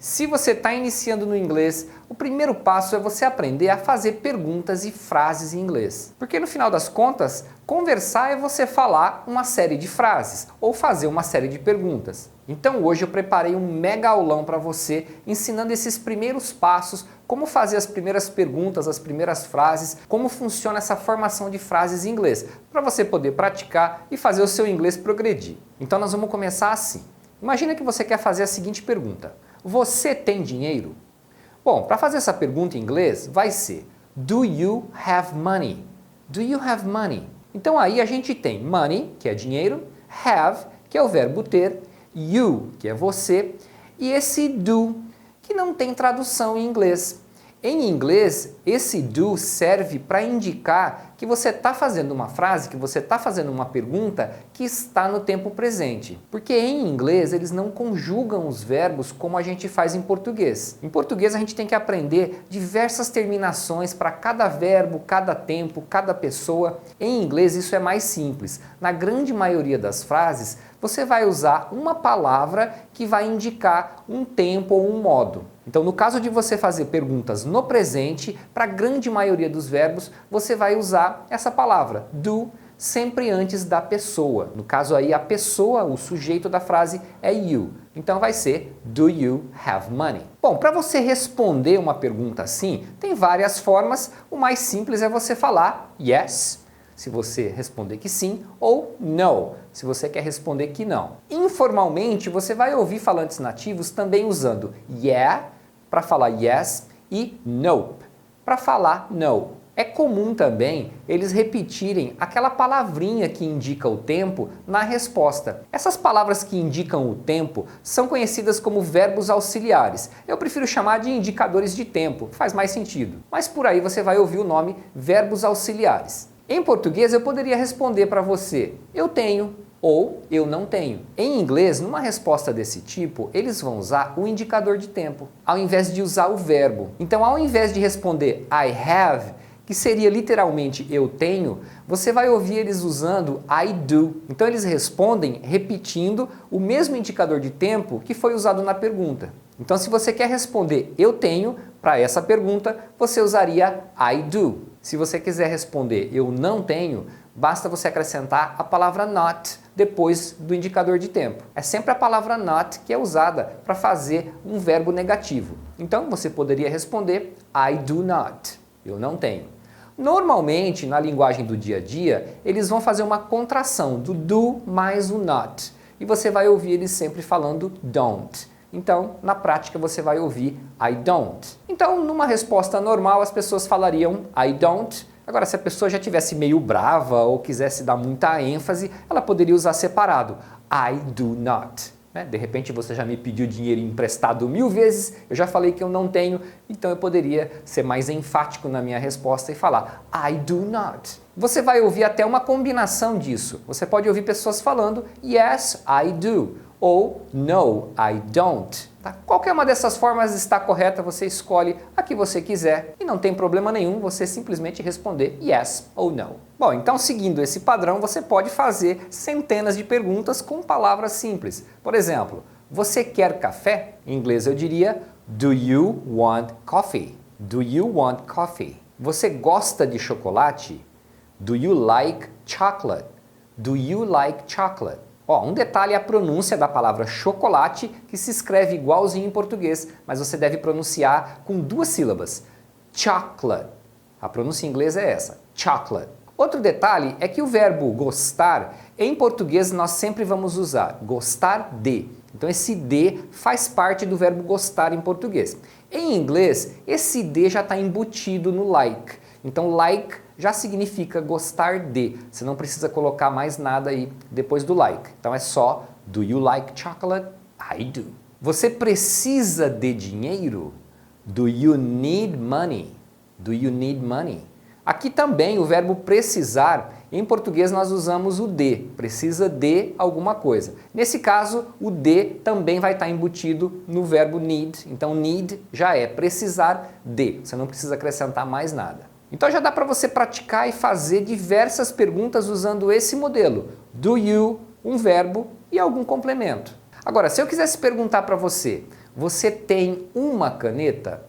Se você está iniciando no inglês, o primeiro passo é você aprender a fazer perguntas e frases em inglês. Porque no final das contas, conversar é você falar uma série de frases ou fazer uma série de perguntas. Então hoje eu preparei um mega aulão para você, ensinando esses primeiros passos, como fazer as primeiras perguntas, as primeiras frases, como funciona essa formação de frases em inglês, para você poder praticar e fazer o seu inglês progredir. Então nós vamos começar assim. Imagina que você quer fazer a seguinte pergunta: você tem dinheiro? Bom, para fazer essa pergunta em inglês vai ser Do you have money? Do you have money? Então aí a gente tem money, que é dinheiro, have, que é o verbo ter, you, que é você, e esse do, que não tem tradução em inglês. Em inglês, esse do serve para indicar que você está fazendo uma frase, que você está fazendo uma pergunta que está no tempo presente. Porque em inglês eles não conjugam os verbos como a gente faz em português. Em português a gente tem que aprender diversas terminações para cada verbo, cada tempo, cada pessoa. Em inglês isso é mais simples. Na grande maioria das frases, você vai usar uma palavra que vai indicar um tempo ou um modo. Então, no caso de você fazer perguntas no presente, para a grande maioria dos verbos, você vai usar essa palavra, do, sempre antes da pessoa. No caso aí, a pessoa, o sujeito da frase é you. Então vai ser, do you have money? Bom, para você responder uma pergunta assim, tem várias formas. O mais simples é você falar yes, se você responder que sim, ou no, se você quer responder que não. Informalmente, você vai ouvir falantes nativos também usando yeah para falar yes e nope para falar no. É comum também eles repetirem aquela palavrinha que indica o tempo na resposta. Essas palavras que indicam o tempo são conhecidas como verbos auxiliares. Eu prefiro chamar de indicadores de tempo, faz mais sentido. Mas por aí você vai ouvir o nome verbos auxiliares. Em português eu poderia responder para você, eu tenho ou eu não tenho. Em inglês, numa resposta desse tipo, eles vão usar o indicador de tempo, ao invés de usar o verbo. Então, ao invés de responder I have, que seria literalmente eu tenho, você vai ouvir eles usando I do. Então eles respondem repetindo o mesmo indicador de tempo que foi usado na pergunta. Então se você quer responder eu tenho para essa pergunta, você usaria I do. Se você quiser responder eu não tenho, basta você acrescentar a palavra not depois do indicador de tempo. É sempre a palavra not que é usada para fazer um verbo negativo. Então você poderia responder I do not. Eu não tenho. Normalmente, na linguagem do dia a dia, eles vão fazer uma contração do do mais o not. E você vai ouvir eles sempre falando don't. Então, na prática, você vai ouvir I don't. Então, numa resposta normal, as pessoas falariam I don't. Agora, se a pessoa já estivesse meio brava ou quisesse dar muita ênfase, ela poderia usar separado I do not. De repente você já me pediu dinheiro emprestado 1000 vezes, eu já falei que eu não tenho, então eu poderia ser mais enfático na minha resposta e falar I do not. Você vai ouvir até uma combinação disso. Você pode ouvir pessoas falando yes, I do ou no, I don't. Tá? Qualquer uma dessas formas está correta, você escolhe a que você quiser e não tem problema nenhum você simplesmente responder yes ou no. Bom, então seguindo esse padrão, você pode fazer centenas de perguntas com palavras simples. Por exemplo, você quer café? Em inglês eu diria do you want coffee? Do you want coffee? Você gosta de chocolate? Do you like chocolate? Do you like chocolate? Um detalhe é a pronúncia da palavra chocolate, que se escreve igualzinho em português, mas você deve pronunciar com 2 sílabas. Chocolate. A pronúncia em inglês é essa, chocolate. Outro detalhe é que o verbo gostar, em português nós sempre vamos usar gostar de. Então esse de faz parte do verbo gostar em português. Em inglês, esse de já está embutido no like. Então like já significa gostar de. Você não precisa colocar mais nada aí depois do like. Então é só do you like chocolate? I do. Você precisa de dinheiro? Do you need money? Do you need money? Aqui também o verbo precisar, em português nós usamos o de, precisa de alguma coisa. Nesse caso, o de também vai estar embutido no verbo need, então need já é precisar de, você não precisa acrescentar mais nada. Então já dá para você praticar e fazer diversas perguntas usando esse modelo, do you, um verbo e algum complemento. Agora, se eu quisesse perguntar para você, você tem uma caneta?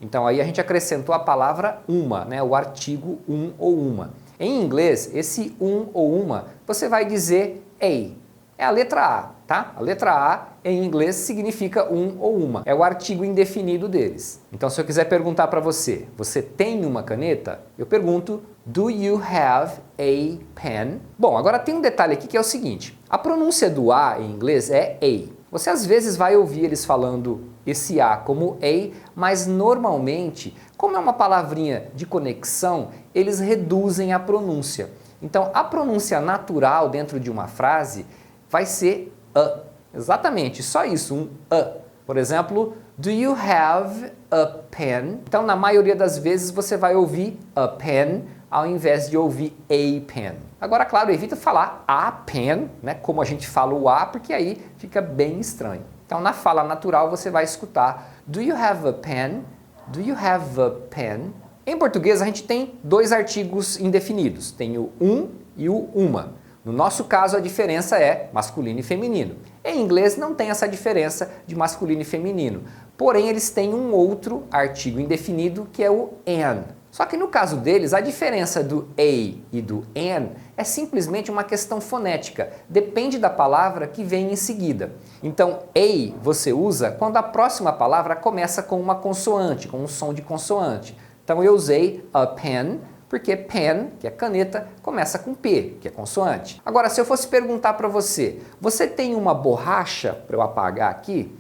Então aí a gente acrescentou a palavra uma, né? O artigo um ou uma. Em inglês, esse um ou uma, você vai dizer a. É a letra A, tá? A letra A em inglês significa um ou uma. É o artigo indefinido deles. Então se eu quiser perguntar para você, você tem uma caneta? Eu pergunto, do you have a pen? Bom, agora tem um detalhe aqui que é o seguinte. A pronúncia do A em inglês é a. Você às vezes vai ouvir eles falando esse A como a, mas normalmente, como é uma palavrinha de conexão, eles reduzem a pronúncia. Então a pronúncia natural dentro de uma frase vai ser a. Exatamente, só isso, um a. Por exemplo, do you have a pen? Então, na maioria das vezes, você vai ouvir a pen ao invés de ouvir a pen. Agora, claro, evita falar a pen, né, como a gente fala o A, porque aí fica bem estranho. Então, na fala natural, você vai escutar do you have a pen? Do you have a pen? Em português, a gente tem dois artigos indefinidos. Tem o um e o uma. No nosso caso, a diferença é masculino e feminino. Em inglês não tem essa diferença de masculino e feminino. Porém, eles têm um outro artigo indefinido que é o an. Só que no caso deles, a diferença do a e do an é simplesmente uma questão fonética. Depende da palavra que vem em seguida. Então, a você usa quando a próxima palavra começa com uma consoante, com um som de consoante. Então, eu usei a pen, porque pen, que é caneta, começa com P, que é consoante. Agora, se eu fosse perguntar para você, você tem uma borracha, para eu apagar aqui?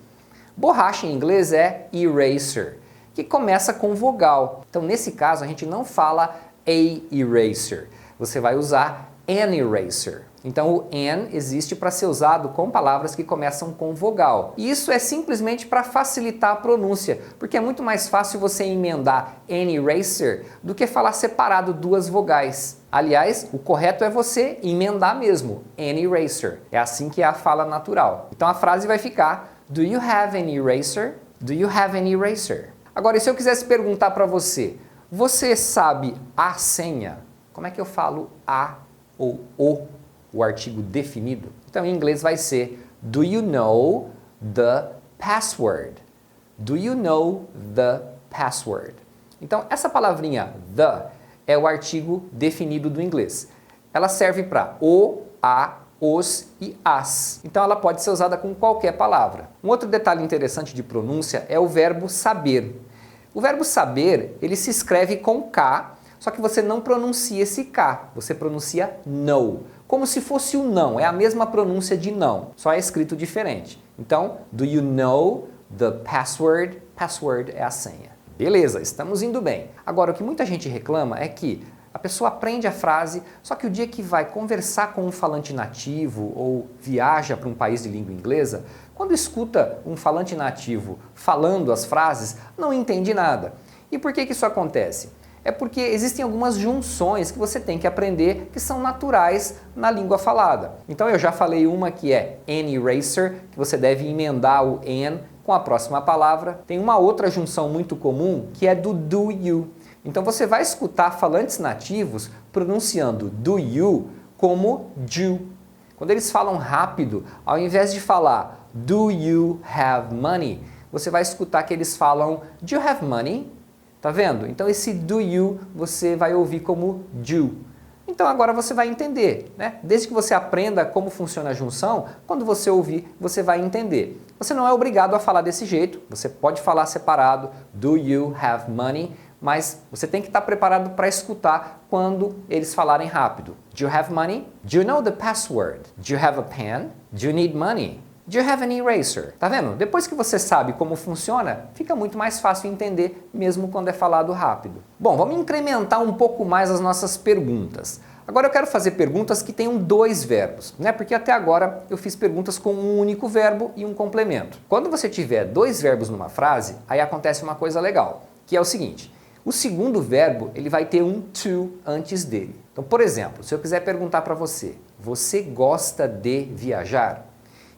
Borracha em inglês é eraser, que começa com vogal. Então, nesse caso, a gente não fala a eraser, você vai usar an eraser. Então, o an existe para ser usado com palavras que começam com vogal. E isso é simplesmente para facilitar a pronúncia, porque é muito mais fácil você emendar an eraser do que falar separado duas vogais. Aliás, o correto é você emendar mesmo, an eraser. É assim que é a fala natural. Então, a frase vai ficar, do you have an eraser? Do you have an eraser? Agora, e se eu quisesse perguntar para você, você sabe a senha? Como é que eu falo a ou o artigo definido? Então, em inglês vai ser do you know the password? Do you know the password? Então, essa palavrinha the é o artigo definido do inglês. Ela serve para o, a, os e as. Então, ela pode ser usada com qualquer palavra. Um outro detalhe interessante de pronúncia é o verbo saber. O verbo saber, ele se escreve com K, só que você não pronuncia esse K, você pronuncia know. Como se fosse o não, é a mesma pronúncia de não, só é escrito diferente. Então, do you know the password? Password é a senha. Beleza, estamos indo bem. Agora, o que muita gente reclama é que a pessoa aprende a frase, só que o dia que vai conversar com um falante nativo ou viaja para um país de língua inglesa, quando escuta um falante nativo falando as frases, não entende nada. E por que isso acontece? É porque existem algumas junções que você tem que aprender que são naturais na língua falada. Então eu já falei uma que é an eraser, que você deve emendar o an com a próxima palavra. Tem uma outra junção muito comum que é do you. Então você vai escutar falantes nativos pronunciando do you como do. Quando eles falam rápido, ao invés de falar do you have money, você vai escutar que eles falam do you have money? Tá vendo? Então esse do you você vai ouvir como do. Então agora você vai entender, né? Desde que você aprenda como funciona a junção, quando você ouvir, você vai entender. Você não é obrigado a falar desse jeito, você pode falar separado, do you have money, mas você tem que estar preparado para escutar quando eles falarem rápido. Do you have money? Do you know the password? Do you have a pen? Do you need money? Do you have an eraser? Tá vendo? Depois que você sabe como funciona, fica muito mais fácil entender, mesmo quando é falado rápido. Bom, vamos incrementar um pouco mais as nossas perguntas. Agora eu quero fazer perguntas que tenham dois verbos, né? Porque até agora eu fiz perguntas com um único verbo e um complemento. Quando você tiver dois verbos numa frase, aí acontece uma coisa legal, que é o seguinte. O segundo verbo, ele vai ter um to antes dele. Então, por exemplo, se eu quiser perguntar para você, você gosta de viajar?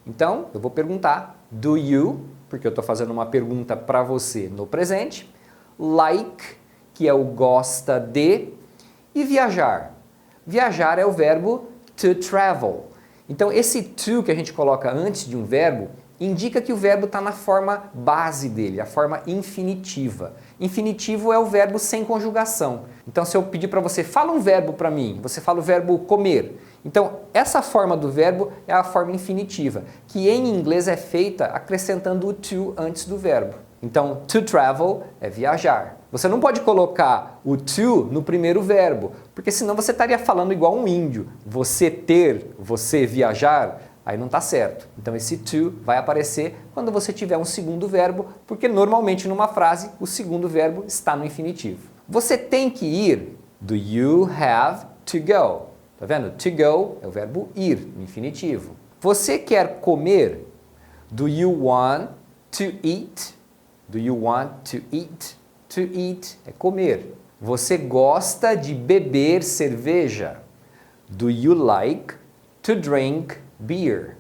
Então, eu vou perguntar, do you, porque eu estou fazendo uma pergunta para você no presente, like, que é o gosta de, e viajar. Viajar é o verbo to travel. Então, esse to que a gente coloca antes de um verbo, indica que o verbo está na forma base dele, a forma infinitiva. Infinitivo é o verbo sem conjugação. Então, se eu pedir para você, fala um verbo para mim, você fala o verbo comer. Então, essa forma do verbo é a forma infinitiva, que em inglês é feita acrescentando o to antes do verbo. Então, to travel é viajar. Você não pode colocar o to no primeiro verbo, porque senão você estaria falando igual um índio. Você ter, você viajar, aí não está certo. Então esse to vai aparecer quando você tiver um segundo verbo, porque normalmente numa frase o segundo verbo está no infinitivo. Você tem que ir. Do you have to go? Tá vendo? To go é o verbo ir, no infinitivo. Você quer comer? Do you want to eat? Do you want to eat? To eat é comer. Você gosta de beber cerveja? Do you like to drink beer?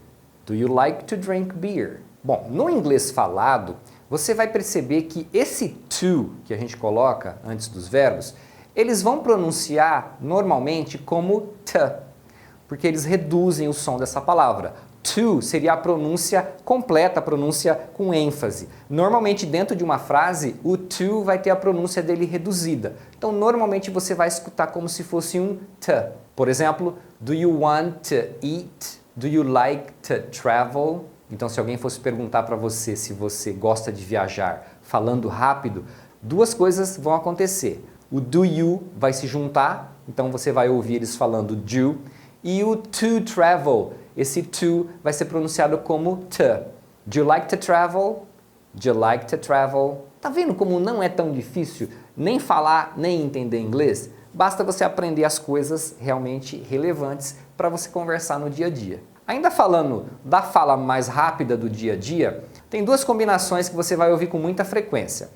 Do you like to drink beer? Bom, no inglês falado, você vai perceber que esse to que a gente coloca antes dos verbos, eles vão pronunciar normalmente como t, porque eles reduzem o som dessa palavra. To seria a pronúncia completa, a pronúncia com ênfase. Normalmente dentro de uma frase, o to vai ter a pronúncia dele reduzida. Então normalmente você vai escutar como se fosse um t. Por exemplo, do you want to eat? Do you like to travel? Então se alguém fosse perguntar para você se você gosta de viajar falando rápido, duas coisas vão acontecer. O do you vai se juntar, então você vai ouvir eles falando do, e o to travel, esse to vai ser pronunciado como t. Do you like to travel? Do you like to travel? Tá vendo como não é tão difícil nem falar, nem entender inglês? Basta você aprender as coisas realmente relevantes para você conversar no dia a dia. Ainda falando da fala mais rápida do dia a dia, tem duas combinações que você vai ouvir com muita frequência,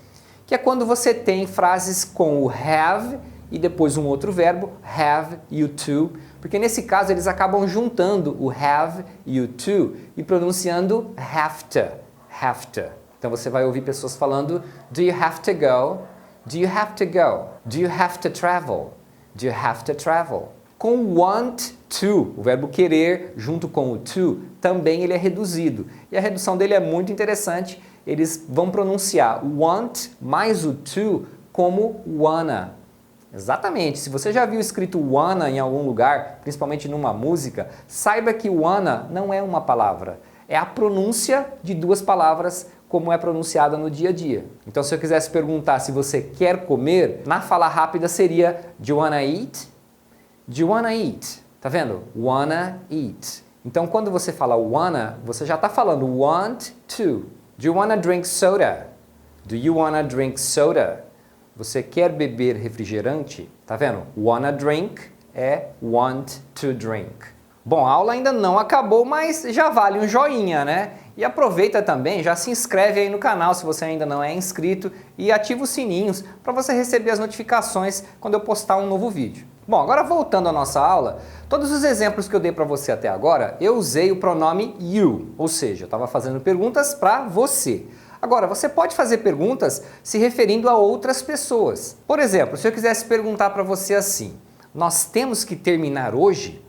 que é quando você tem frases com o have e depois um outro verbo, have e o to, porque nesse caso eles acabam juntando o have e o to e pronunciando have to, have to. Então você vai ouvir pessoas falando do you have to go? Do you have to go? Do you have to travel? Do you have to travel? Com want to, o verbo querer junto com o to, também ele é reduzido. E a redução dele é muito interessante. Eles vão pronunciar o want mais o to como wanna. Exatamente, se você já viu escrito wanna em algum lugar, principalmente numa música, saiba que wanna não é uma palavra. É a pronúncia de duas palavras como é pronunciada no dia a dia. Então se eu quisesse perguntar se você quer comer, na fala rápida seria do you wanna eat? Do you wanna eat? Tá vendo? Wanna eat. Então quando você fala wanna, você já está falando want to. Do you wanna drink soda? Do you wanna drink soda? Você quer beber refrigerante? Tá vendo? Wanna drink é want to drink. Bom, a aula ainda não acabou, mas já vale um joinha, né? E aproveita também, já se inscreve aí no canal se você ainda não é inscrito e ativa os sininhos para você receber as notificações quando eu postar um novo vídeo. Bom, agora voltando à nossa aula, todos os exemplos que eu dei para você até agora, eu usei o pronome you, ou seja, eu estava fazendo perguntas para você. Agora, você pode fazer perguntas se referindo a outras pessoas. Por exemplo, se eu quisesse perguntar para você assim, nós temos que terminar hoje?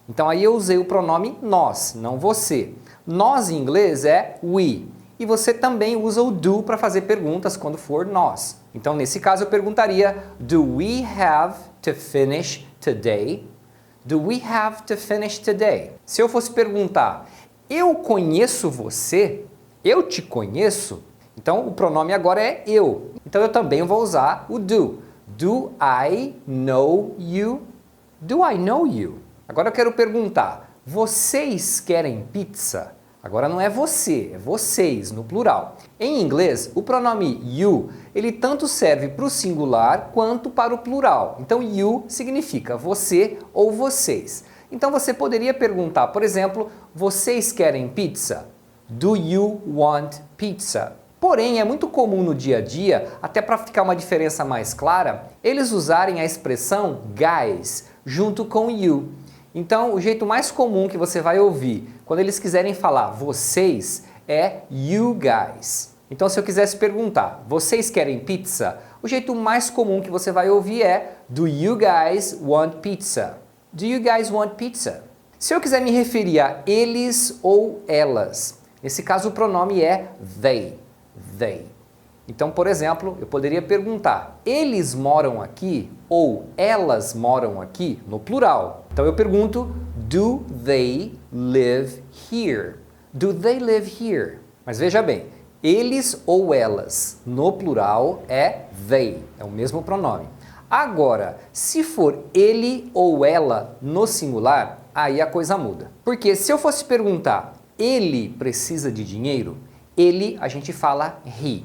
Então aí eu usei o pronome nós, não você. Nós em inglês é we. E você também usa o do para fazer perguntas quando for nós. Então nesse caso eu perguntaria, do we have to finish today? Do we have to finish today? Se eu fosse perguntar, eu conheço você? Eu te conheço? Então o pronome agora é eu. Então eu também vou usar o do. Do I know you? Do I know you? Agora eu quero perguntar, vocês querem pizza? Agora não é você, é vocês, no plural. Em inglês, o pronome you, ele tanto serve para o singular quanto para o plural. Então you significa você ou vocês. Então você poderia perguntar, por exemplo, vocês querem pizza? Do you want pizza? Porém, é muito comum no dia a dia, até para ficar uma diferença mais clara, eles usarem a expressão guys junto com you. Então, o jeito mais comum que você vai ouvir quando eles quiserem falar vocês é you guys. Então, se eu quisesse perguntar, vocês querem pizza? O jeito mais comum que você vai ouvir é do you guys want pizza? Do you guys want pizza? Se eu quiser me referir a eles ou elas, Nesse caso o pronome é they, they. Então, por exemplo, eu poderia perguntar, eles moram aqui ou elas moram aqui no plural. Então eu pergunto, do they live here? Do they live here? Mas veja bem, eles ou elas no plural é they, é o mesmo pronome. Agora, se for ele ou ela no singular, aí a coisa muda. Porque se eu fosse perguntar, ele precisa de dinheiro? Ele, a gente fala he.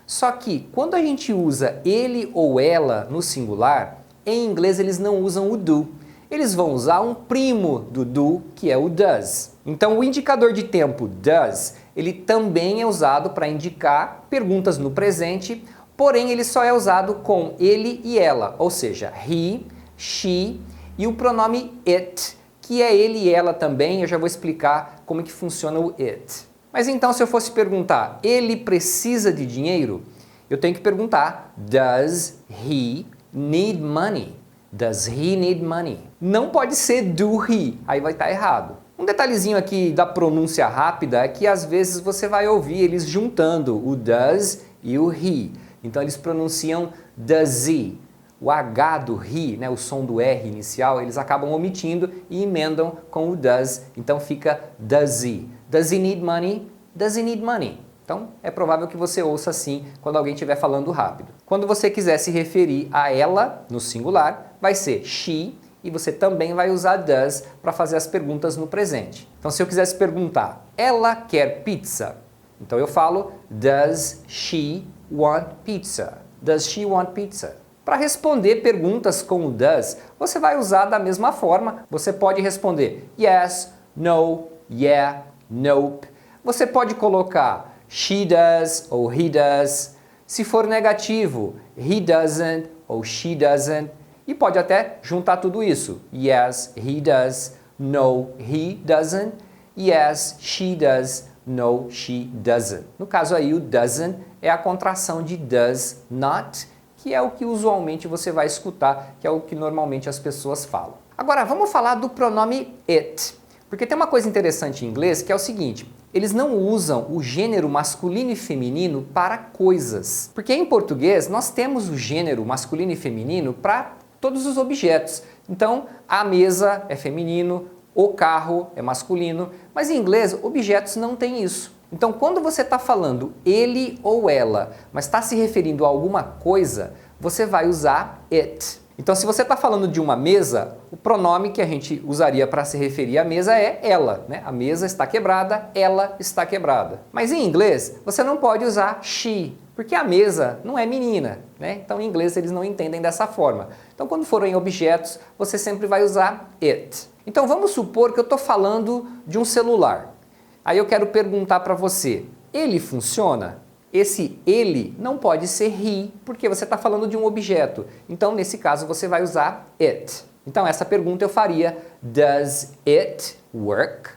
Só que quando a gente usa ele ou ela no singular, em inglês eles não usam o do. Eles vão usar um primo do do, que é o does. Então o indicador de tempo does, ele também é usado para indicar perguntas no presente, porém ele só é usado com ele e ela, ou seja, he, she e o pronome it, que é ele e ela também. Eu já vou explicar como que funciona o it. Mas então, se eu fosse perguntar, ele precisa de dinheiro? Eu tenho que perguntar, does he need money? Does he need money? Não pode ser do he, aí vai estar errado. Um detalhezinho aqui da pronúncia rápida é que às vezes você vai ouvir eles juntando o does e o he. Então eles pronunciam does he. O H do he, né, o som do R inicial, eles acabam omitindo e emendam com o does. Então fica does he. Does he need money? Does he need money? Então é provável que você ouça assim quando alguém estiver falando rápido. Quando você quiser se referir a ela no singular, vai ser she e você também vai usar does para fazer as perguntas no presente. Então se eu quisesse perguntar, ela quer pizza? Então eu falo, does she want pizza? Does she want pizza? Para responder perguntas com o does, você vai usar da mesma forma. Você pode responder yes, no, yeah, nope. Você pode colocar she does ou he does. Se for negativo, he doesn't ou she doesn't. E pode até juntar tudo isso. Yes, he does. No, he doesn't. Yes, she does. No, she doesn't. No caso aí, o doesn't é a contração de does not, que é o que usualmente você vai escutar, que é o que normalmente as pessoas falam. Agora, vamos falar do pronome it. Porque tem uma coisa interessante em inglês que é o seguinte, eles não usam o gênero masculino e feminino para coisas. Porque em português nós temos o gênero masculino e feminino para todos os objetos. Então, a mesa é feminino, o carro é masculino, mas em inglês objetos não têm isso. Então, quando você está falando ele ou ela, mas está se referindo a alguma coisa, você vai usar it. Então, se você está falando de uma mesa, o pronome que a gente usaria para se referir à mesa é ela, né? A mesa está quebrada, ela está quebrada. Mas em inglês, você não pode usar she, porque a mesa não é menina, né? Então, em inglês, eles não entendem dessa forma. Então, quando forem objetos, você sempre vai usar it. Então, vamos supor que eu estou falando de um celular. Aí eu quero perguntar para você, ele funciona? Esse ele não pode ser he, porque você está falando de um objeto. Então, nesse caso, você vai usar it. Então, essa pergunta eu faria, does it work?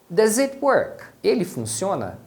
Does it work? Ele funciona?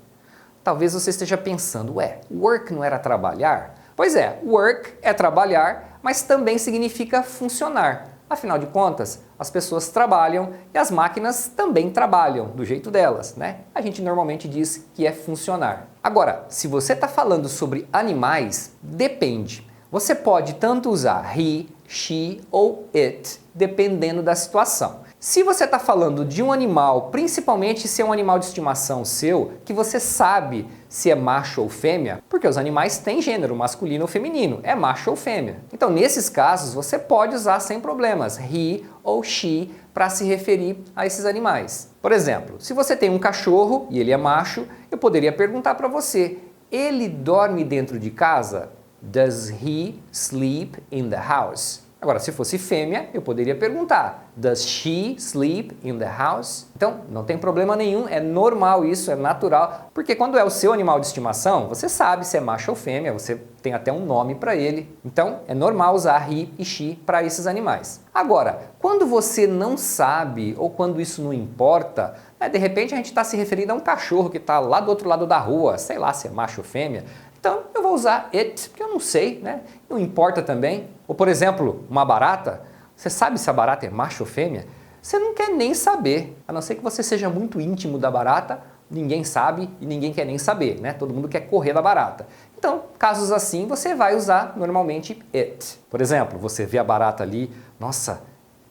Talvez você esteja pensando, ué, work não era trabalhar? Pois é, work é trabalhar, mas também significa funcionar. Afinal de contas, as pessoas trabalham e as máquinas também trabalham do jeito delas, né? A gente normalmente diz que é funcionar. Agora, se você está falando sobre animais, depende. Você pode tanto usar he, she ou it, dependendo da situação. Se você está falando de um animal, principalmente se é um animal de estimação seu, que você sabe se é macho ou fêmea, porque os animais têm gênero masculino ou feminino, é macho ou fêmea. Então, nesses casos, você pode usar sem problemas he ou she para se referir a esses animais. Por exemplo, se você tem um cachorro e ele é macho, eu poderia perguntar para você, ele dorme dentro de casa? Does he sleep in the house? Agora, se fosse fêmea, eu poderia perguntar, does she sleep in the house? Então, não tem problema nenhum, é normal isso, é natural, porque quando é o seu animal de estimação, você sabe se é macho ou fêmea, você tem até um nome para ele. Então, é normal usar he e she para esses animais. Agora, quando você não sabe ou quando isso não importa, né, de repente a gente está se referindo a um cachorro que está lá do outro lado da rua, sei lá se é macho ou fêmea, então eu vou usar it, porque eu não sei, né? Não importa também. Ou por exemplo, uma barata, você sabe se a barata é macho ou fêmea? Você não quer nem saber, a não ser que você seja muito íntimo da barata, ninguém sabe e ninguém quer nem saber, né? Todo mundo quer correr da barata. Então, casos assim, você vai usar normalmente it. Por exemplo, você vê a barata ali, nossa,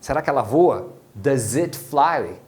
será que ela voa? Does it fly?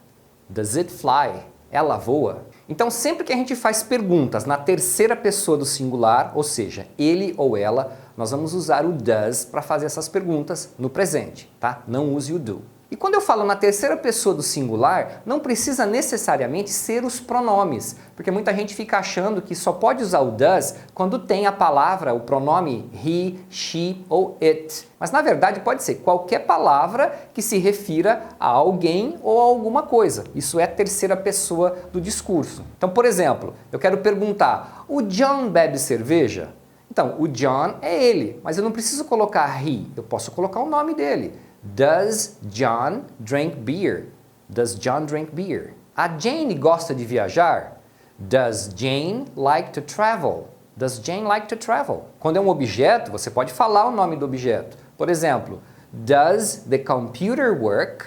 Does it fly? Ela voa? Então, sempre que a gente faz perguntas na terceira pessoa do singular, ou seja, ele ou ela, nós vamos usar o does para fazer essas perguntas no presente, tá? Não use o do. E quando eu falo na terceira pessoa do singular, não precisa necessariamente ser os pronomes, porque muita gente fica achando que só pode usar o does quando tem a palavra, o pronome he, she ou it. Mas na verdade pode ser qualquer palavra que se refira a alguém ou a alguma coisa. Isso é a terceira pessoa do discurso. Então, por exemplo, eu quero perguntar, o John bebe cerveja? Então, o John é ele, mas eu não preciso colocar he, eu posso colocar o nome dele. Does John drink beer? Does John drink beer? A Jane gosta de viajar? Does Jane like to travel? Does Jane like to travel? Quando é um objeto, você pode falar o nome do objeto. Por exemplo, does the computer work?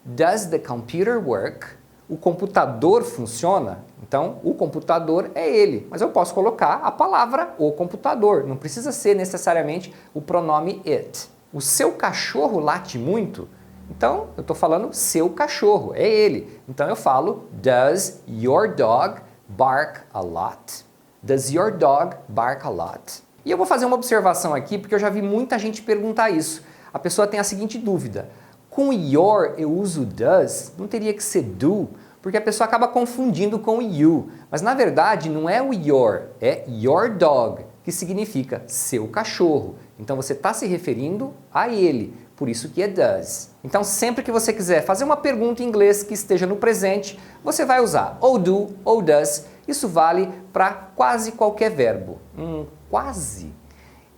Does the computer work? O computador funciona? Então, o computador é ele, mas eu posso colocar a palavra o computador, não precisa ser necessariamente o pronome it. O seu cachorro late muito? Então, eu estou falando seu cachorro, é ele. Então eu falo, does your dog bark a lot? Does your dog bark a lot? E eu vou fazer uma observação aqui, porque eu já vi muita gente perguntar isso. A pessoa tem a seguinte dúvida, com your eu uso does, não teria que ser do? Porque a pessoa acaba confundindo com you. Mas na verdade não é o your, é your dog, que significa seu cachorro. Então você está se referindo a ele, por isso que é does. Então sempre que você quiser fazer uma pergunta em inglês que esteja no presente, você vai usar ou do ou does. Isso vale para quase qualquer verbo. Quase?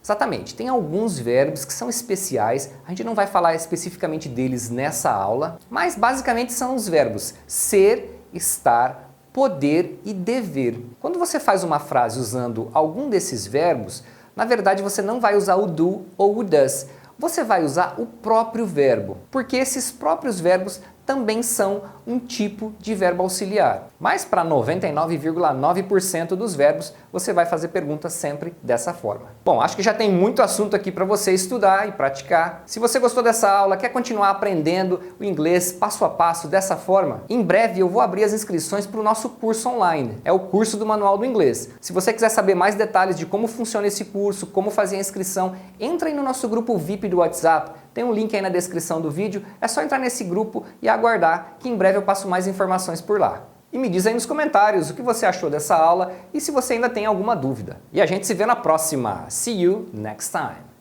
Exatamente, tem alguns verbos que são especiais, a gente não vai falar especificamente deles nessa aula, mas basicamente são os verbos ser, estar, poder e dever. Quando você faz uma frase usando algum desses verbos, na verdade você não vai usar o do ou o does, você vai usar o próprio verbo, porque esses próprios verbos também são um tipo de verbo auxiliar. Mas para 99,9% dos verbos, você vai fazer perguntas sempre dessa forma. Bom, acho que já tem muito assunto aqui para você estudar e praticar. Se você gostou dessa aula, quer continuar aprendendo o inglês passo a passo dessa forma, em breve eu vou abrir as inscrições para o nosso curso online. É o curso do Manual do Inglês. Se você quiser saber mais detalhes de como funciona esse curso, como fazer a inscrição, entra aí no nosso grupo VIP do WhatsApp. Tem um link aí na descrição do vídeo, é só entrar nesse grupo e aguardar que em breve eu passo mais informações por lá. E me diz aí nos comentários o que você achou dessa aula e se você ainda tem alguma dúvida. E a gente se vê na próxima. See you next time!